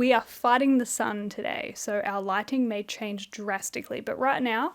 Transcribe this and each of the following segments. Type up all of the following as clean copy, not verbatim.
We are fighting the sun today, so our lighting may change drastically, but right now,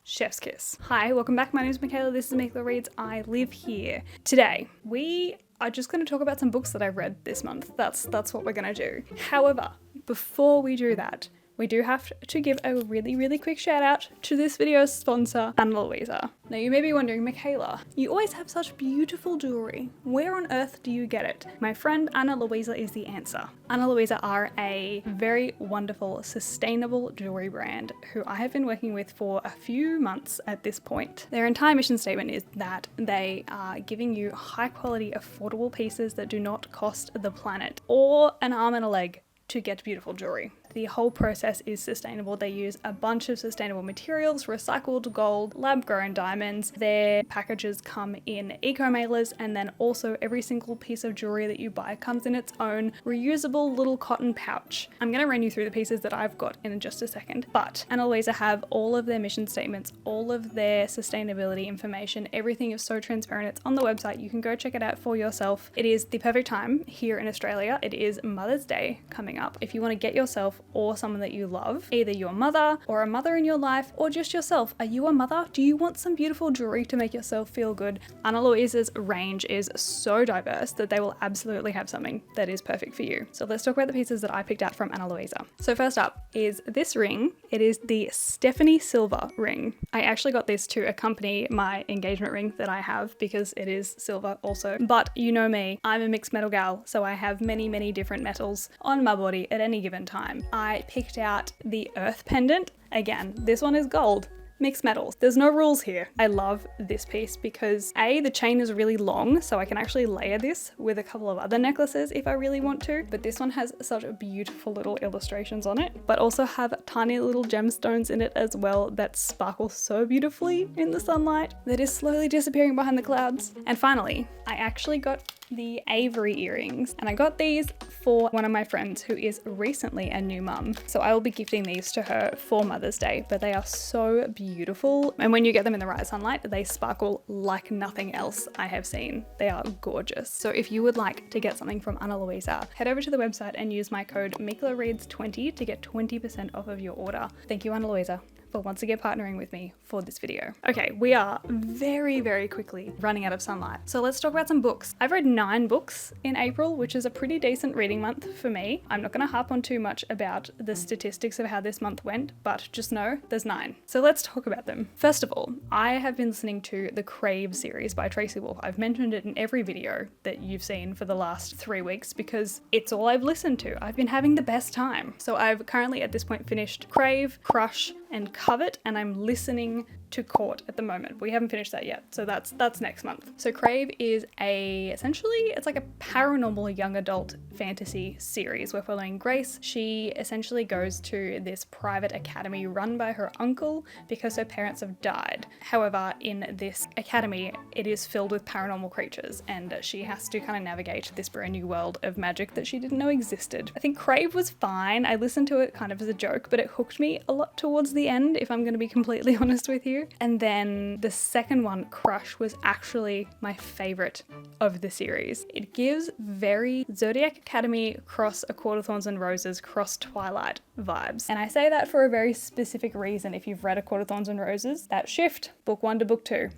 chef's kiss. Hi, welcome back. My name is Michaela. This is Meekela Reads. I live here. Today, we are just going to talk about some books that I've read this month. That's what we're going to do. However, before we do that, we do have to give a really quick shout out to this video's sponsor, Ana Luisa. Now you may be wondering, Michaela, you always have such beautiful jewelry. Where on earth do you get it? My friend Ana Luisa is the answer. Ana Luisa are a very wonderful, sustainable jewelry brand who I have been working with for a few months at this point. Their entire mission statement is that they are giving you high quality, affordable pieces that do not cost the planet or an arm and a leg to get beautiful jewelry. The whole process is sustainable. They use a bunch of sustainable materials, recycled gold, lab-grown diamonds. Their packages come in eco-mailers, and then also every single piece of jewelry that you buy comes in its own reusable little cotton pouch. I'm going to run you through the pieces that I've got in just a second, but Ana Luisa have all of their mission statements, all of their sustainability information. Everything is so transparent. It's on the website. You can go check it out for yourself. It is the perfect time here in Australia. It is Mother's Day coming up. If you want to get yourself or someone that you love, either your mother or a mother in your life or just yourself. Are you a mother? Do you want some beautiful jewelry to make yourself feel good? Ana Luisa's range is so diverse that they will absolutely have something that is perfect for you. So let's talk about the pieces that I picked out from Ana Luisa. So first up is this ring. It is the Stephanie Silver ring. I actually got this to accompany my engagement ring that I have because it is silver also. But you know me, I'm a mixed metal gal, so I have many different metals on my body at any given time. I picked out the earth pendant. Again, this one is gold. Mixed metals. There's no rules here. I love this piece because A, the chain is really long, so I can actually layer this with a couple of other necklaces if I really want to, but this one has such beautiful little illustrations on it, but also have tiny little gemstones in it as well that sparkle so beautifully in the sunlight that is slowly disappearing behind the clouds. And finally, I actually got the Avery earrings, and I got these for one of my friends who is recently a new mum. So I will be gifting these to her for Mother's Day, but they are so beautiful. And when you get them in the right sunlight, they sparkle like nothing else I have seen. They are gorgeous. So if you would like to get something from Ana Luisa, head over to the website and use my code MEEKELAREADS20 to get 20% off of your order. Thank you, Ana Luisa, for once again partnering with me for this video. Okay, we are very quickly running out of sunlight. So let's talk about some books. I've read 9 books in April, which is a pretty decent reading month for me. I'm not gonna harp on too much about the statistics of how this month went, but just know there's 9. So let's talk about them. First of all, I have been listening to the Crave series by Tracy Wolf. I've mentioned it in every video that you've seen for the last 3 weeks because it's all I've listened to. I've been having the best time. So I've currently at this point finished Crave, Crush, and Covet, and I'm listening to Court at the moment. We haven't finished that yet, so that's next month. So Crave is it's like a paranormal young adult fantasy series. We're following Grace. She essentially goes to this private academy run by her uncle because her parents have died. However, in this academy, it is filled with paranormal creatures, and she has to kind of navigate this brand new world of magic that she didn't know existed. I think Crave was fine. I listened to it kind of as a joke, but it hooked me a lot towards the end, if I'm going to be completely honest with you. And then the second one, Crush, was actually my favorite of the series. It gives very Zodiac Academy cross A Court of Thorns and Roses cross Twilight vibes. And I say that for a very specific reason. If you've read A Court of Thorns and Roses, that shift, book 1 to book 2.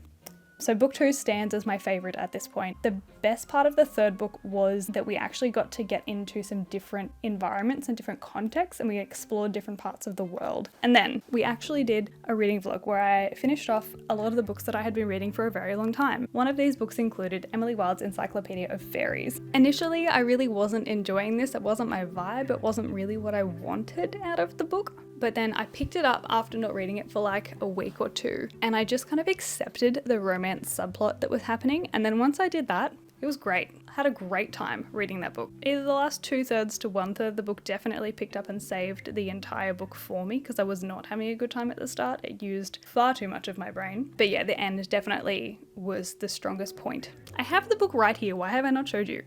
So book 2 stands as my favorite at this point. The best part of the third book was that we actually got to get into some different environments and different contexts, and we explored different parts of the world. And then we actually did a reading vlog where I finished off a lot of the books that I had been reading for a very long time. One of these books included Emily Wilde's Encyclopedia of Faeries. Initially, I really wasn't enjoying this. It wasn't my vibe. It wasn't really what I wanted out of the book. But then I picked it up after not reading it for like a week or 2, and I just kind of accepted the romance subplot that was happening. And then once I did that, it was great. I had a great time reading that book. Either the last 2/3 to 1/3, the book definitely picked up and saved the entire book for me because I was not having a good time at the start. It used far too much of my brain. But yeah, the end definitely was the strongest point. I have the book right here. Why have I not showed you?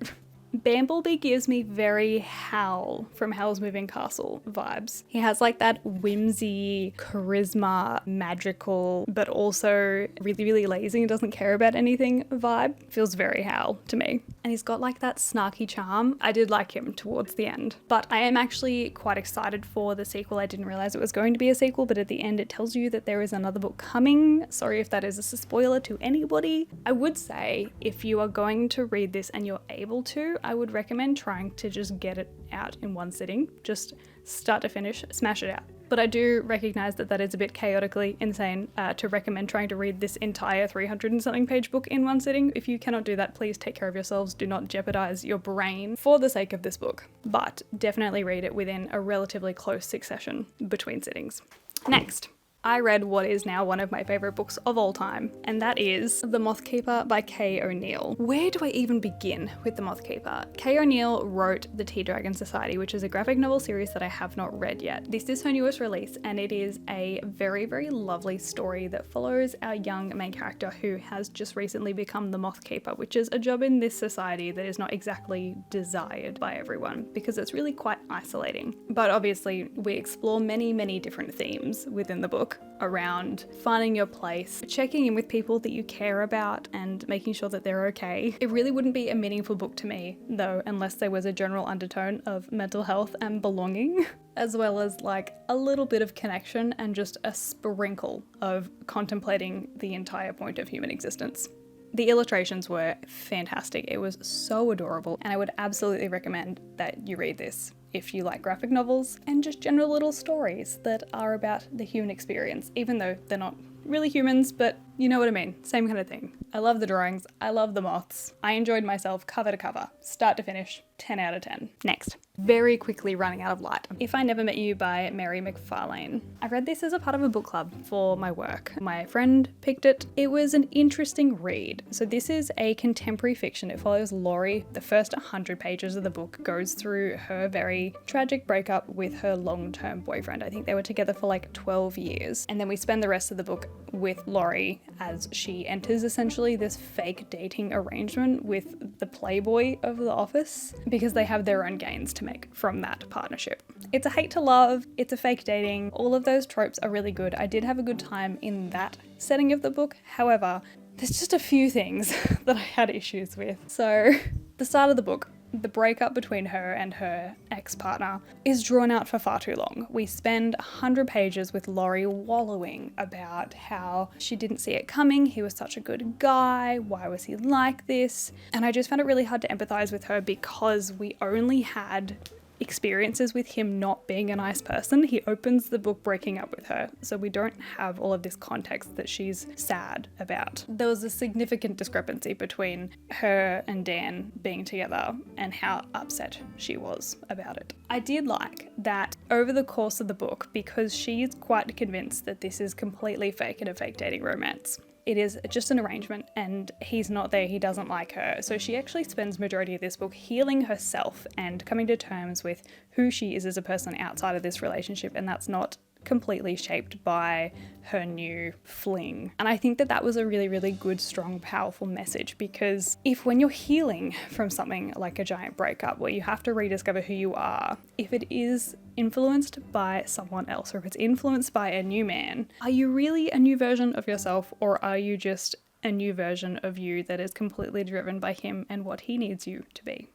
Bamblebee gives me very Hal from Howl's Moving Castle vibes. He has like that whimsy, charisma, magical, but also really, really lazy and doesn't care about anything vibe. Feels very Howl to me. And he's got like that snarky charm. I did like him towards the end. But I am actually quite excited for the sequel. I didn't realize it was going to be a sequel, but at the end it tells you that there is another book coming. Sorry if that is a spoiler to anybody. I would say if you are going to read this and you're able to, I would recommend trying to just get it out in one sitting. Just start to finish, smash it out. But I do recognize that that is a bit chaotically insane to recommend trying to read this entire 300 and something page book in one sitting. If you cannot do that, please take care of yourselves. Do not jeopardize your brain for the sake of this book. But definitely read it within a relatively close succession between sittings. Next, I read what is now one of my favourite books of all time, and that is The Moth Keeper by Kay O'Neill. Where do I even begin with The Moth Keeper? Kay O'Neill wrote The Tea Dragon Society, which is a graphic novel series that I have not read yet. This is her newest release, and it is a very, very lovely story that follows our young main character who has just recently become the Moth Keeper, which is a job in this society that is not exactly desired by everyone because it's really quite isolating. But obviously we explore many, many different themes within the book around finding your place, checking in with people that you care about and making sure that they're okay. It really wouldn't be a meaningful book to me though unless there was a general undertone of mental health and belonging, as well as like a little bit of connection and just a sprinkle of contemplating the entire point of human existence. The illustrations were fantastic. It was so adorable, and I would absolutely recommend that you read this if you like graphic novels and just general little stories that are about the human experience, even though they're not really humans, but you know what I mean, same kind of thing. I love the drawings, I love the moths. I enjoyed myself cover to cover, start to finish, 10 out of 10. Next, very quickly running out of light. If I Never Met You by Mary McFarlane. I read this as a part of a book club for my work. My friend picked it. It was an interesting read. So this is a contemporary fiction. It follows Laurie. The first 100 pages of the book goes through her very tragic breakup with her long-term boyfriend. I think they were together for like 12 years. And then we spend the rest of the book with Laurie as she enters essentially this fake dating arrangement with the playboy of the office because they have their own gains to make from that partnership. It's a hate to love, it's a fake dating, all of those tropes are really good. I did have a good time in that setting of the book. However, there's just a few things that I had issues with. So the start of the book, the breakup between her and her ex-partner is drawn out for far too long. We spend 100 pages with Laurie wallowing about how she didn't see it coming, he was such a good guy, why was he like this? And I just found it really hard to empathize with her because we only had experiences with him not being a nice person. He opens the book breaking up with her, so we don't have all of this context that she's sad about. There was a significant discrepancy between her and Dan being together and how upset she was about it. I did like that over the course of the book, because she's quite convinced that this is completely fake and a fake dating romance. It is just an arrangement and he's not there, he doesn't like her. So she actually spends majority of this book healing herself and coming to terms with who she is as a person outside of this relationship, and that's not completely shaped by her new fling. And I think that that was a really, really good, strong, powerful message, because if when you're healing from something like a giant breakup where you have to rediscover who you are, if it is influenced by someone else or if it's influenced by a new man, are you really a new version of yourself, or are you just a new version of you that is completely driven by him and what he needs you to be?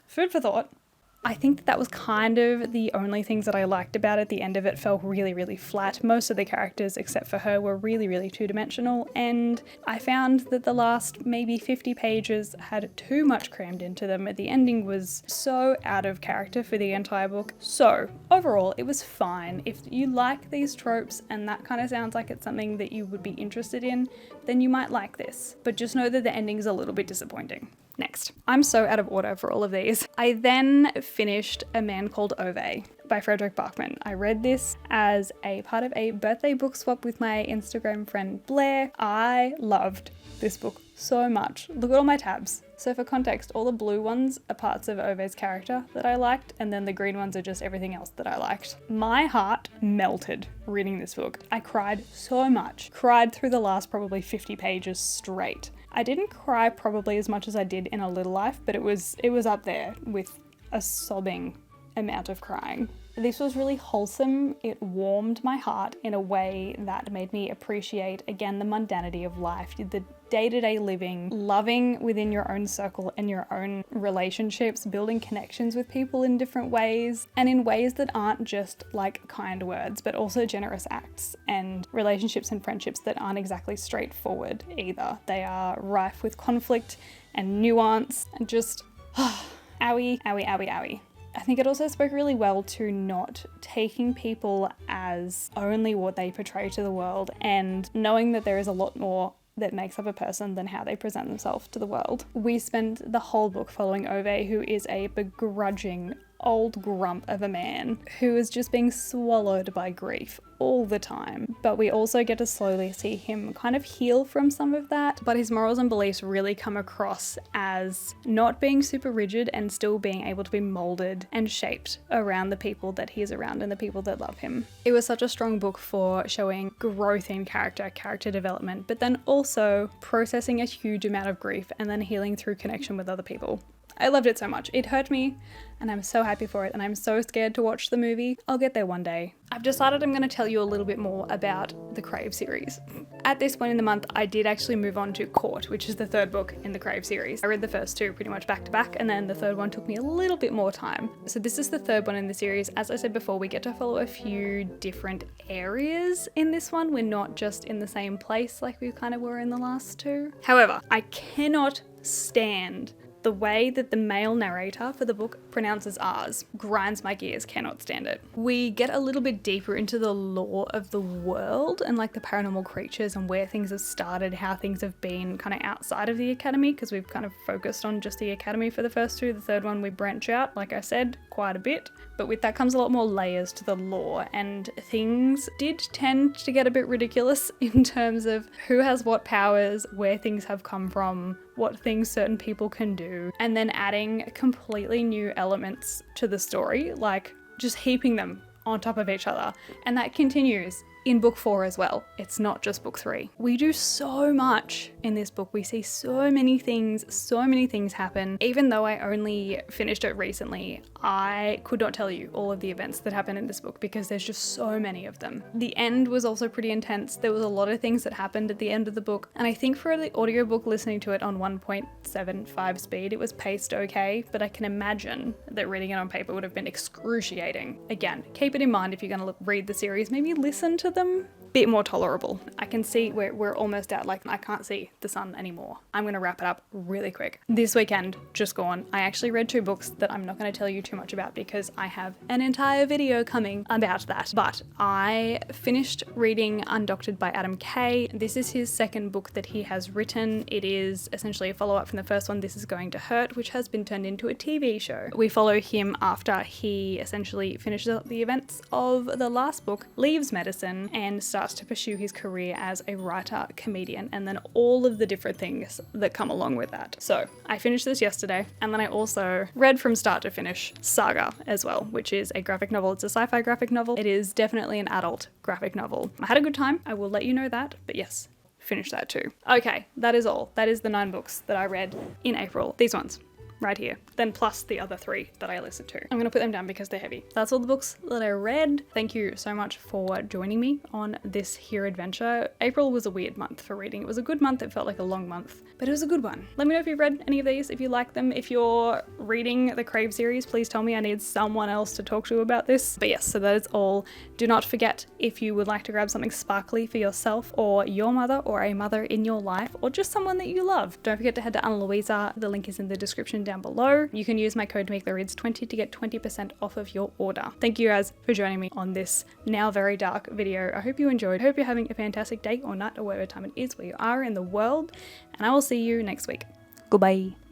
Food for thought. I think that was kind of the only things that I liked about it. The end of it felt really, really flat. Most of the characters, except for her, were really, really two-dimensional, and I found that the last maybe 50 pages had too much crammed into them. The ending was so out of character for the entire book. So overall, it was fine. If you like these tropes and that kind of sounds like it's something that you would be interested in, then you might like this. But just know that the ending's a little bit disappointing. Next, I'm so out of order for all of these. I then finished A Man Called Ove. by Frederick Bachman. I read this as a part of a birthday book swap with my Instagram friend Blair. I loved this book so much. Look at all my tabs. So for context, all the blue ones are parts of Ove's character that I liked, and then the green ones are just everything else that I liked. My heart melted reading this book. I cried so much. Cried through the last probably 50 pages straight. I didn't cry probably as much as I did in A Little Life, but it was up there with a sobbing amount of crying. This was really wholesome. It warmed my heart in a way that made me appreciate, again, the mundanity of life, the day-to-day living, loving within your own circle and your own relationships, building connections with people in different ways, and in ways that aren't just like kind words, but also generous acts, and relationships and friendships that aren't exactly straightforward either. They are rife with conflict and nuance and just owie, owie, owie, owie. I think it also spoke really well to not taking people as only what they portray to the world, and knowing that there is a lot more that makes up a person than how they present themselves to the world. We spend the whole book following Ove, who is a begrudging old grump of a man who is just being swallowed by grief all the time. But we also get to slowly see him kind of heal from some of that, but his morals and beliefs really come across as not being super rigid and still being able to be molded and shaped around the people that he is around and the people that love him. It was such a strong book for showing growth in character development, but then also processing a huge amount of grief and then healing through connection with other people. I loved it so much. It hurt me, and I'm so happy for it, and I'm so scared to watch the movie. I'll get there one day. I've decided I'm going to tell you a little bit more about the Crave series. At this point in the month, I did actually move on to Court, which is the third book in the Crave series. I read the first two pretty much back to back, and then the third one took me a little bit more time. So this is the third one in the series. As I said before, we get to follow a few different areas in this one. We're not just in the same place like we kind of were in the last two. However, I cannot stand the way that the male narrator for the book pronounces R's. Grinds my gears, cannot stand it. We get a little bit deeper into the lore of the world and like the paranormal creatures and where things have started, how things have been kind of outside of the academy, because we've kind of focused on just the academy for the first two. The third one we branch out, like I said, quite a bit. But with that comes a lot more layers to the lore, and things did tend to get a bit ridiculous in terms of who has what powers, where things have come from, what things certain people can do, and then adding completely new elements to the story, like just heaping them on top of each other. And that continues in book 4 as well. It's not just book 3. We do so much in this book. We see so many things happen. Even though I only finished it recently, I could not tell you all of the events that happen in this book because there's just so many of them. The end was also pretty intense. There was a lot of things that happened at the end of the book, and I think for the audiobook, listening to it on 1.75 speed, it was paced okay, but I can imagine that reading it on paper would have been excruciating. Again, keep it in mind if you're going to read the series, maybe listen to them. Bit more tolerable. I can see we're almost out, like I can't see the sun anymore. I'm gonna wrap it up really quick. This weekend, just gone, I actually read 2 books that I'm not gonna tell you too much about because I have an entire video coming about that. But I finished reading Undoctored by Adam Kay. This is his second book that he has written. It is essentially a follow-up from the first one, This Is Going to Hurt, which has been turned into a TV show. We follow him after he essentially finishes up the events of the last book, leaves medicine, and starts to pursue his career as a writer, comedian, and then all of the different things that come along with that. So I finished this yesterday, and then I also read from start to finish Saga as well, which is a graphic novel. It's a sci-fi graphic novel. It is definitely an adult graphic novel. I had a good time, I will let you know that, but yes, finish that too. Okay, that is all. That is the 9 books that I read in April. These ones. Right here, then plus the other 3 that I listened to. I'm gonna put them down because they're heavy. That's all the books that I read. Thank you so much for joining me on this here adventure. April was a weird month for reading. It was a good month, it felt like a long month, but it was a good one. Let me know if you've read any of these, if you like them. If you're reading the Crave series, please tell me. I need someone else to talk to about this. But yes, so that is all. Do not forget, if you would like to grab something sparkly for yourself or your mother or a mother in your life or just someone that you love, don't forget to head to Ana Luisa. The link is in the description down below. You can use my code meekela20 to get 20% off of your order. Thank you guys for joining me on this now very dark video. I hope you enjoyed. I hope you're having a fantastic day or night or whatever time it is where you are in the world, and I will see you next week. Goodbye.